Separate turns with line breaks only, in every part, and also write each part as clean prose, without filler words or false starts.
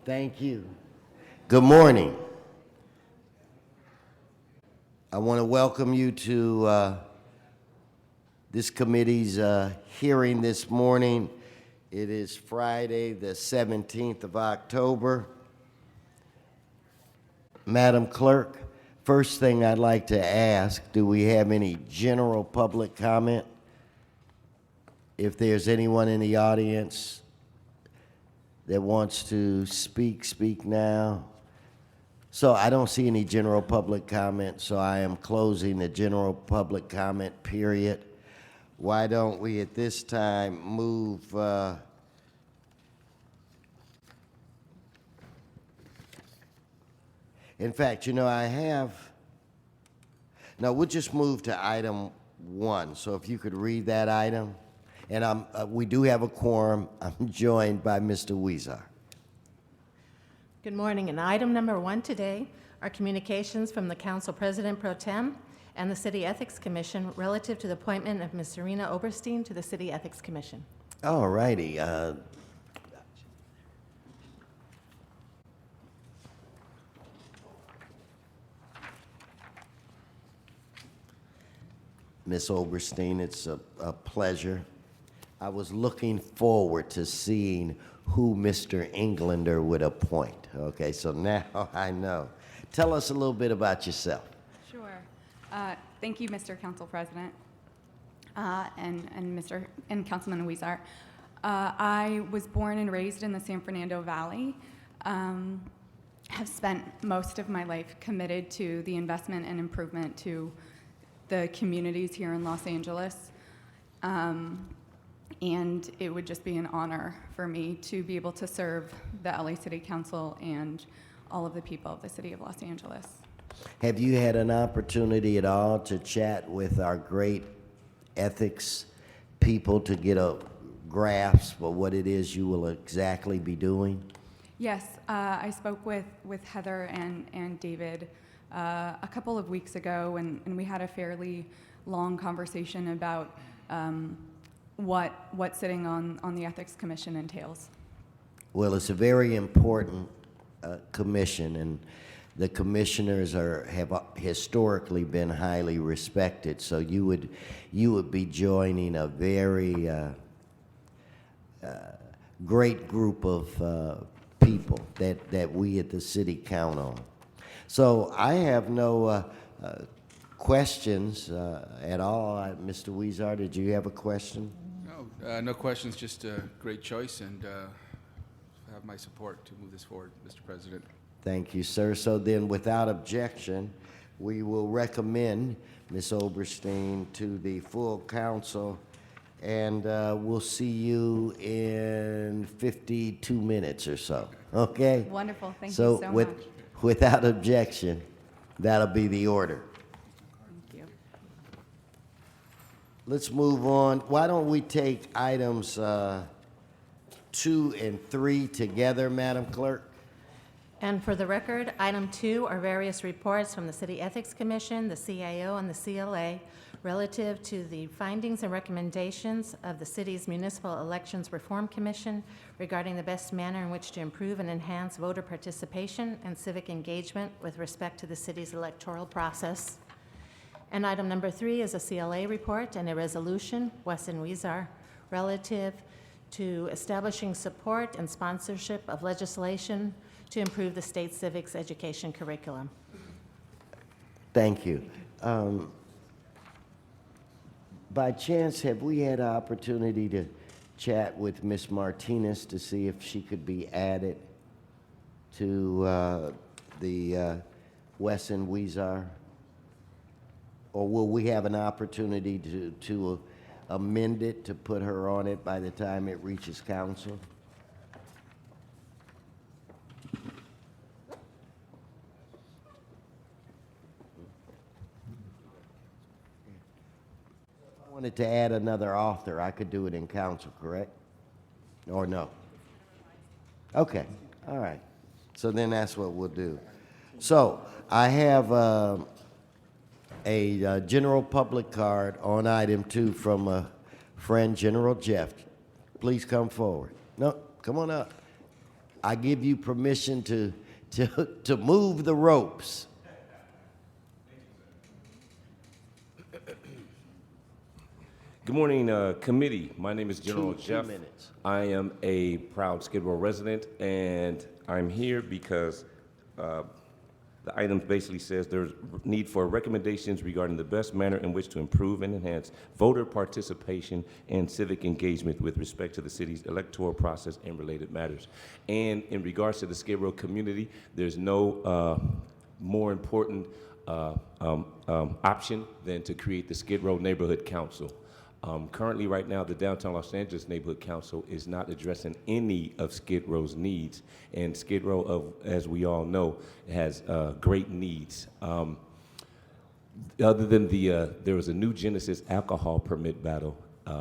Thank you. Good morning. I want to welcome you to this committee's hearing this morning. It is Friday, the 17th of October. Madam Clerk, first thing I'd like to ask, do we have any general public comment? If there's anyone in the audience that wants to speak, speak now. So I don't see any general public comment, so I am closing the general public comment period. Why don't we at this time move in fact, no, we'll just move to item 1. So if you could read that item. And we do have a quorum. I'm joined by Mr. Weezer.
Good morning. And item number 1 today are communications from the Council President Pro Tem and the City Ethics Commission relative to the appointment of Ms. Serena Oberstein to the City Ethics Commission. All righty. Ms. Oberstein, it's a pleasure. I was looking forward to seeing who Mr. Englander would appoint. Okay, so now I know. Tell us a little bit about yourself.
Sure. Thank you, Mr. Council President, and Councilman Weezer. I was born and raised in the San Fernando Valley. Have spent most of my life committed to the investment and improvement to the communities here in Los Angeles. And it would just be an honor for me to be able to serve the LA City Council and all of the people of the City of Los Angeles.
Have you had an opportunity at all to chat with our great ethics people to get a grasp of what it is you will exactly be doing?
Yes, I spoke with Heather and David a couple of weeks ago, and we had a fairly long conversation about what sitting on the Ethics Commission entails.
Well, it's a very important commission, and the commissioners have historically been highly respected. So you would be joining a very great group of people that we at the city count on. So I have no questions at all. Mr. Weezer, did you have a question?
No, no questions, just a great choice, and have my support to move this forward, Mr. President.
Thank you, sir. So then, without objection, we will recommend Ms. Oberstein to the full council, and we'll see you in 52 minutes or so, okay?
Wonderful, thank you so much.
Without objection, that'll be the order.
Thank you.
Let's move on. Why don't we take items 2 and 3 together, Madam Clerk?
And for the record, item 2 are various reports from the City Ethics Commission, the CIO, and the CLA relative to the findings and recommendations of the city's Municipal Elections Reform Commission regarding the best manner in which to improve and enhance voter participation and civic engagement with respect to the city's electoral process. And item number 3 is a CLA report and a resolution, Wesson Weezer, relative to establishing support and sponsorship of legislation to improve the state civics education curriculum.
Thank you. By chance, have we had an opportunity to chat with Ms. Martinez to see if she could be added to the Wesson Weezer? Or will we have an opportunity to amend it, to put her on it by the time it reaches council? If I wanted to add another author, I could do it in council, correct? Or no? Okay, all right. So then that's what we'll do. So I have a general public card on item 2 from a friend, General Jeff. Please come forward. No, come on up. I give you permission to move the ropes.
Good morning, committee. My name is General
Two
Jeff.
minutes.
I am a proud Skid Row resident, and I'm here because the item basically says there's need for recommendations regarding the best manner in which to improve and enhance voter participation and civic engagement with respect to the city's electoral process and related matters. And in regards to the Skid Row community, there's no more important option than to create the Skid Row Neighborhood Council. Currently, right now, the Downtown Los Angeles Neighborhood Council is not addressing any of Skid Row's needs, and Skid Row, as we all know, has great needs. Other than there was a new Genesis alcohol permit battle,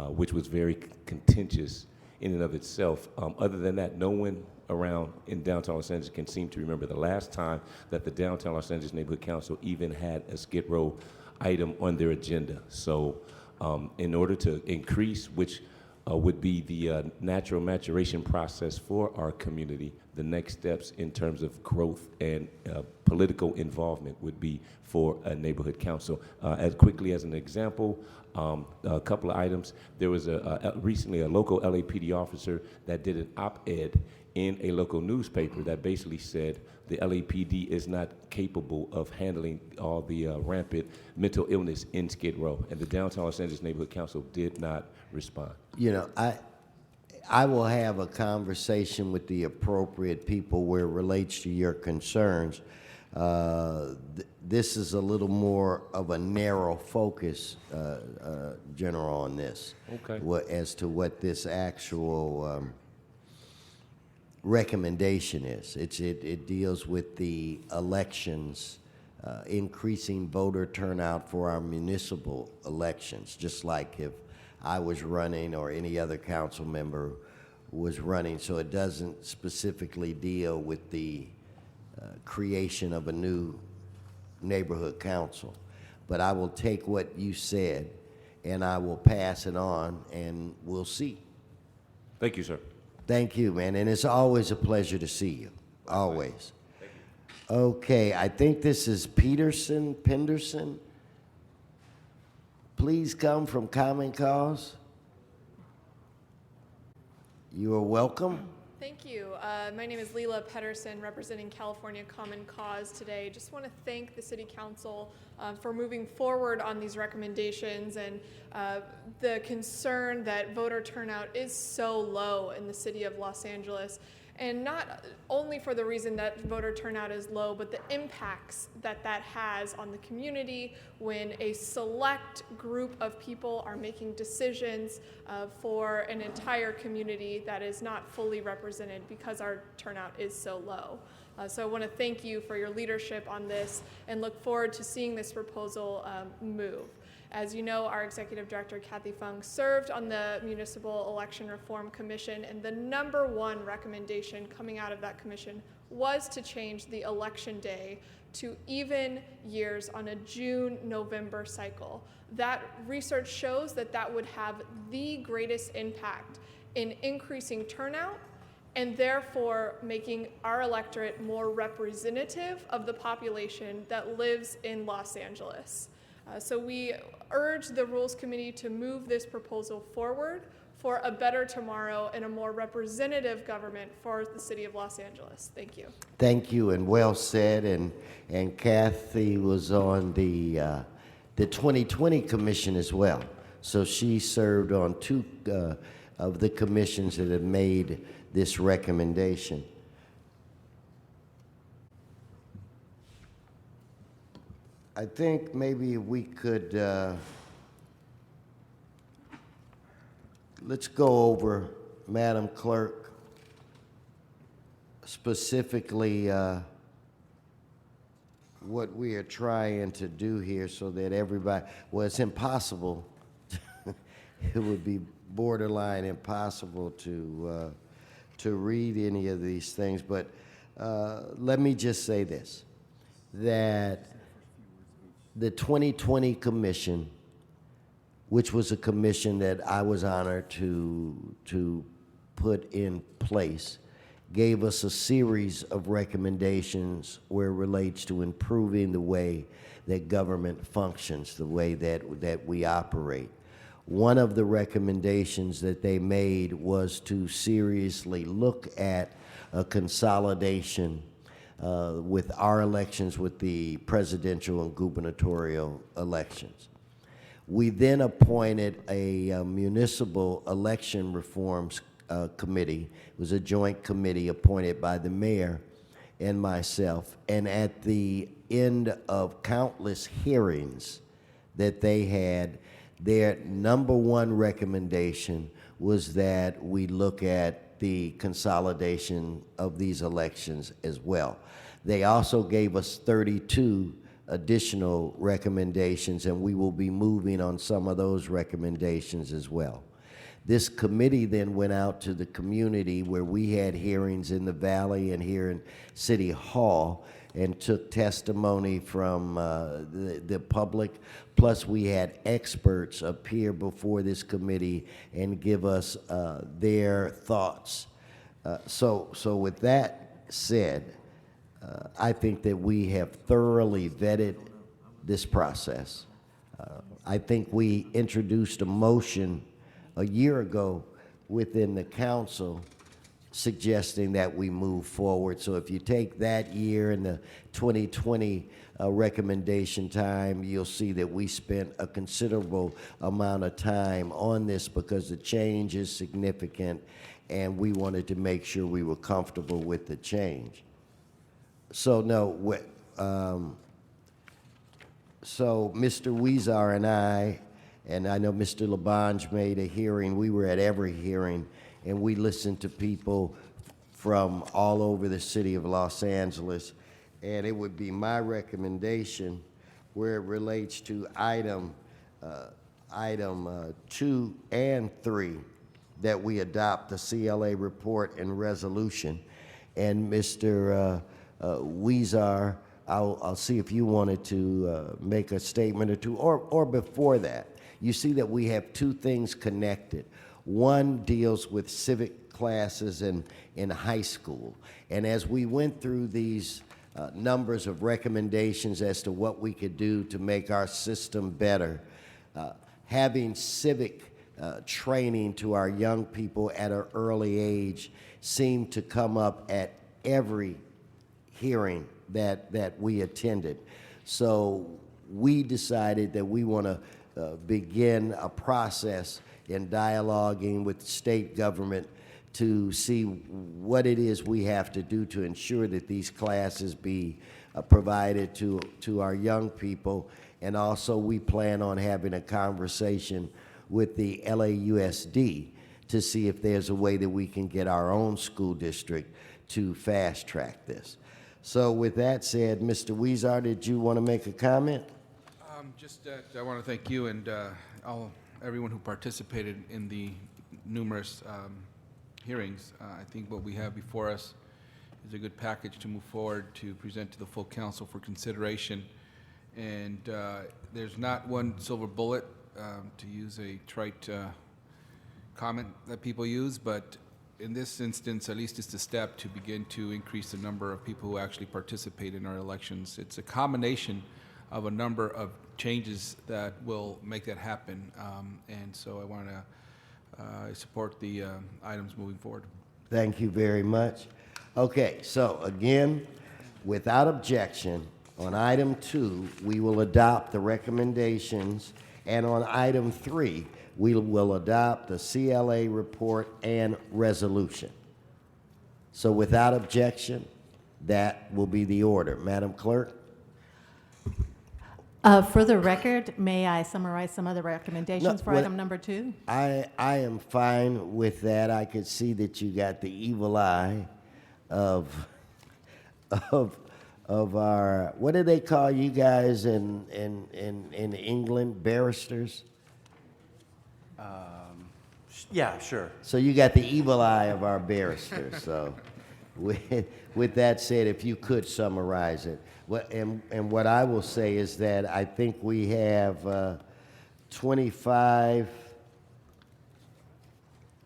which was very contentious in and of itself. Other than that, no one around in downtown Los Angeles can seem to remember the last time that the Downtown Los Angeles Neighborhood Council even had a Skid Row item on their agenda. So in order to increase, which would be the natural maturation process for our community, the next steps in terms of growth and political involvement would be for a neighborhood council. As quickly as an example, a couple of items. There was recently a local LAPD officer that did an op-ed in a local newspaper that basically said the LAPD is not capable of handling all the rampant mental illness in Skid Row, and the Downtown Los Angeles Neighborhood Council did not respond.
You know, I will have a conversation with the appropriate people where it relates to your concerns. This is a little more of a narrow focus, General, on this.
Okay.
As to what this actual recommendation is. It deals with the elections, increasing voter turnout for our municipal elections, just like if I was running or any other council member was running. So it doesn't specifically deal with the creation of a new neighborhood council. But I will take what you said and I will pass it on and we'll see.
Thank you, sir.
Thank you, man, and it's always a pleasure to see you, always. Okay, I think this is Penderson. Please come from Common Cause. You are welcome.
Thank you. My name is Leela Pedersen, representing California Common Cause today. Just want to thank the City Council for moving forward on these recommendations and the concern that voter turnout is so low in the city of Los Angeles. And not only for the reason that voter turnout is low, but the impacts that that has on the community when a select group of people are making decisions for an entire community that is not fully represented because our turnout is so low. So I want to thank you for your leadership on this and look forward to seeing this proposal move. As you know, our Executive Director, Kathy Fung, served on the Municipal Election Reform Commission, and the #1 recommendation coming out of that commission was to change the election day to even years on a June-November cycle. That research shows that that would have the greatest impact in increasing turnout and therefore making our electorate more representative of the population that lives in Los Angeles. So we urge the Rules Committee to move this proposal forward for a better tomorrow and a more representative government for the city of Los Angeles. Thank you.
Thank you, and well said. And Kathy was on the 2020 commission as well. So she served on 2 of the commissions that have made this recommendation. I think maybe we could, let's go over, Madam Clerk, specifically what we are trying to do here so that everybody, well, it's impossible. It would be borderline impossible to read any of these things, but let me just say this, that the 2020 commission, which was a commission that I was honored to put in place, gave us a series of recommendations where it relates to improving the way that government functions, the way that we operate. One of the recommendations that they made was to seriously look at a consolidation with our elections with the presidential and gubernatorial elections. We then appointed a municipal election reforms committee. It was a joint committee appointed by the mayor and myself. And at the end of countless hearings that they had, their number one recommendation was that we look at the consolidation of these elections as well. They also gave us 32 additional recommendations, and we will be moving on some of those recommendations as well. This committee then went out to the community where we had hearings in the Valley and here in City Hall and took testimony from the public, plus we had experts appear before this committee and give us their thoughts. So with that said, I think that we have thoroughly vetted this process. I think we introduced a motion a year ago within the council suggesting that we move forward. So if you take that year and the 2020 recommendation time, you'll see that we spent a considerable amount of time on this because the change is significant and we wanted to make sure we were comfortable with the change. So no, so Mr. Weezer and I know Mr. Labange made a hearing. We were at every hearing, and we listened to people from all over the city of Los Angeles. And it would be my recommendation where it relates to item 2 and 3 that we adopt the CLA report and resolution. And Mr. Weezer, I'll see if you wanted to make a statement or two, or before that. You see that we have two things connected. One deals with civic classes in high school. And as we went through these numbers of recommendations as to what we could do to make our system better, having civic training to our young people at an early age seemed to come up at every hearing that we attended. So we decided that we want to begin a process in dialoguing with state government to see what it is we have to do to ensure that these classes be provided to our young people. And also we plan on having a conversation with the LAUSD to see if there's a way that we can get our own school district to fast track this. So with that said, Mr. Weezer, did you want to make a comment?
I want to thank you and everyone who participated in the numerous hearings. I think what we have before us is a good package to move forward to present to the full council for consideration. And there's not one silver bullet, to use a trite comment that people use, but in this instance, at least it's a step to begin to increase the number of people who actually participate in our elections. It's a combination of a number of changes that will make that happen. And so I want to support the items moving forward.
Thank you very much. Okay, so again, without objection, on item 2, we will adopt the recommendations, and on item 3, we will adopt the CLA report and resolution. So without objection, that will be the order. Madam Clerk?
For the record, may I summarize some of the recommendations for
well,
item number 2?
I am fine with that. I could see that you got the evil eye of our, what do they call you guys in England, barristers?
Yeah, sure.
So you got the evil eye of our barristers. So with that said, if you could summarize it. And what I will say is that I think we have 25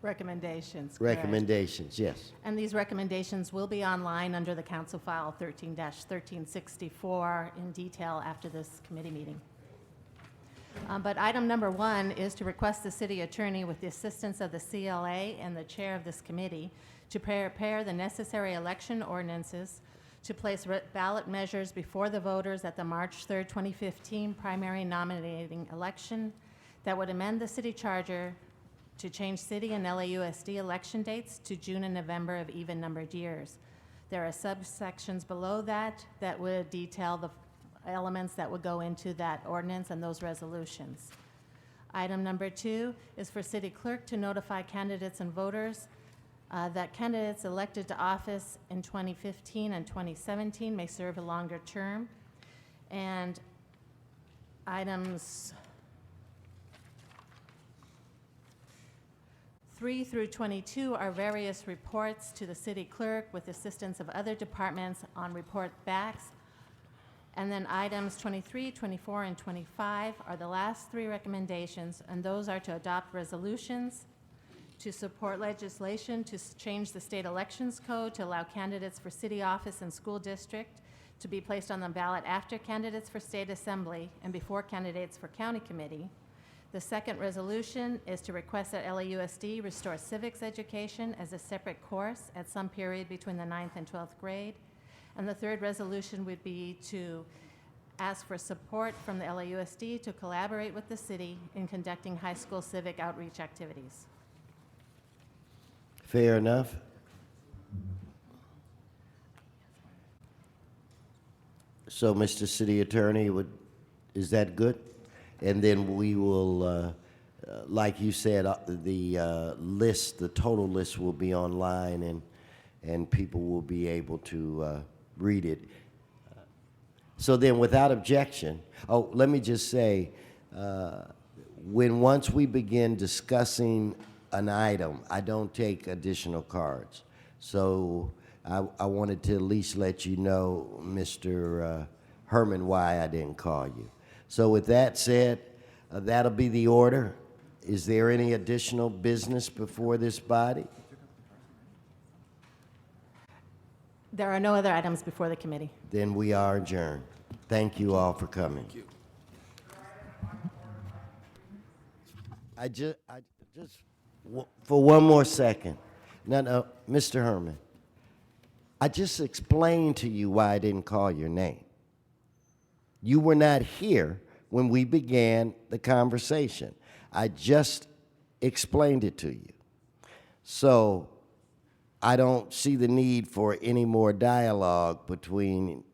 Recommendations. correct.
Recommendations, yes.
And these recommendations will be online under the Council File 13-1364 in detail after this committee meeting. But item number 1 is to request the city attorney, with the assistance of the CLA and the chair of this committee, to prepare the necessary election ordinances to place ballot measures before the voters at the March 3rd, 2015 primary nominating election that would amend the city charter to change city and LAUSD election dates to June and November of even-numbered years. There are subsections below that that would detail the elements that would go into that ordinance and those resolutions. Item number 2 is for city clerk to notify candidates and voters that candidates elected to office in 2015 and 2017 may serve a longer term. And items 3 through 22 are various reports to the city clerk with assistance of other departments on report backs. And then items 23, 24, and 25 are the last 3 recommendations, and those are to adopt resolutions, to support legislation to change the state elections code to allow candidates for city office and school district to be placed on the ballot after candidates for state assembly and before candidates for county committee. The second resolution is to request that LAUSD restore civics education as a separate course at some period between the 9th and 12th grade. And the third resolution would be to ask for support from the LAUSD to collaborate with the city in conducting high school civic outreach activities.
Fair enough? So, Mr. City Attorney, is that good? And then we will, like you said, the list, the total list will be online, and people will be able to read it. So then, without objection, oh, let me just say, once we begin discussing an item, I don't take additional cards. So I wanted to at least let you know, Mr. Herman, why I didn't call you. So with that said, that'll be the order. Is there any additional business before this body?
There are no other items before the committee.
Then we are adjourned. Thank you all for coming.
Thank you.
I just for one more second. No, Mr. Herman. I just explained to you why I didn't call your name. You were not here when we began the conversation. I just explained it to you. So I don't see the need for any more dialogue between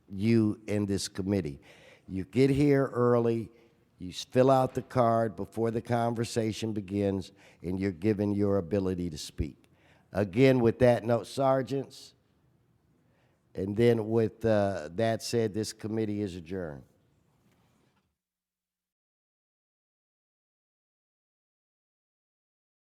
you and this committee. You get here early, you fill out the card before the conversation begins, and you're given your ability to speak. Again, with that note, sergeants, and then with that said, this committee is adjourned.